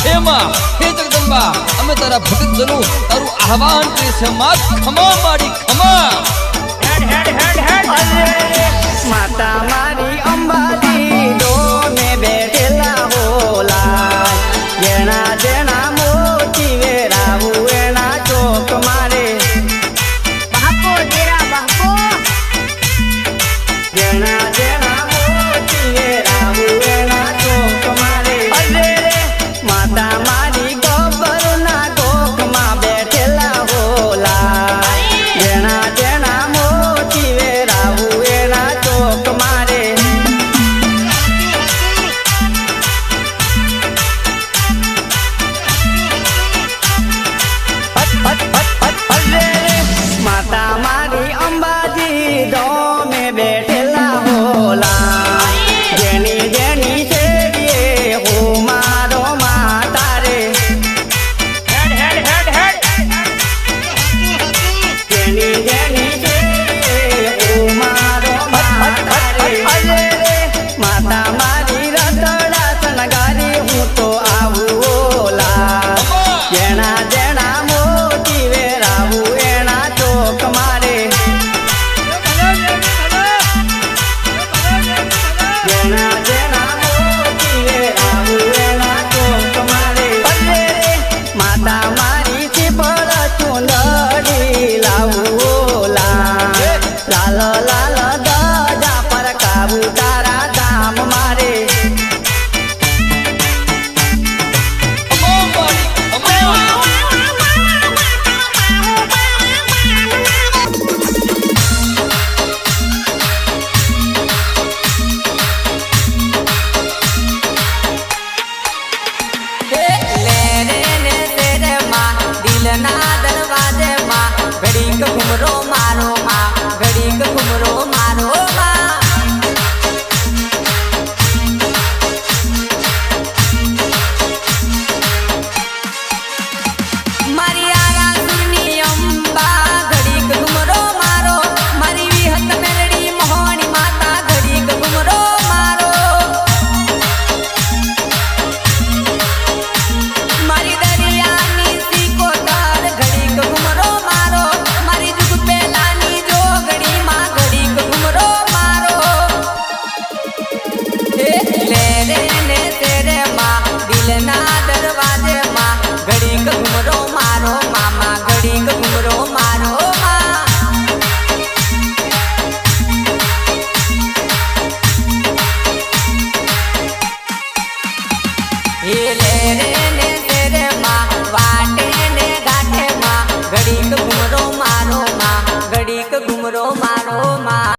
હે માં હે જગદંબા અમે તારા ભગત જનો તારું આહવાન કરી છે માં ખમા મારી ખમા માતા મારી અંબાજી ડોમે બેઠેલા હોલા જેણા જેણા મોતી વેરાવું એના ચોક મારે બાપો દેરા બાપો જેણા જેણા મોતી વેરાવું એના ચોક મારે માતા મારી ગોબરના ગોખમાં બેઠેલા હોલા જેણા જેણા મોતી વેરાવું એના ચોક મારે માતા મારી અંબાજી ડોમે બેઠેલા હોલા જેની જેની શેરીએ હું મારો માતા રે જેની જેની શેરીએ હું મારો માતા રે માતા મારી રતડા સનગારી હું તો આવું ઓલા જેણા જેણા મોતી વેરાવું એના ચોક મારે જેણા જેણા મોતી વેરાવું એના ચોક મારે માતા મારી ચીપળ ચુંદડી લાવું ઓલા લાલ લાલ દાદા પર કાબુ તારા ધામ મારે દિલના દરવાજે માં ઘડીક ઘુમરો મારો માં ઘડીક ઘુમરો મારો માં મારી આરા સુરની અંબા ઘડીક ઘુમરો મારો મારી વિહત મેલડી મોહણી માતા ઘડીક ઘુમરો મારો મારી દરિયાની સિકોતર ઘડીક ઘુમરો મારો મારી જુગ પેલાની જોગડી માં ઘડીક ઘુમરો મારો લે રે ને તેરે માં દિલના દરવાજે માં ઘડીક ઘુમરો મારો મામા ઘડીક ઘુમરો મારો માં લે રે ને તેરે માં વાટે ને ગાંઠે માં ઘડીક ઘુમરો મારો માં ઘડીક ઘુમરો મારો માં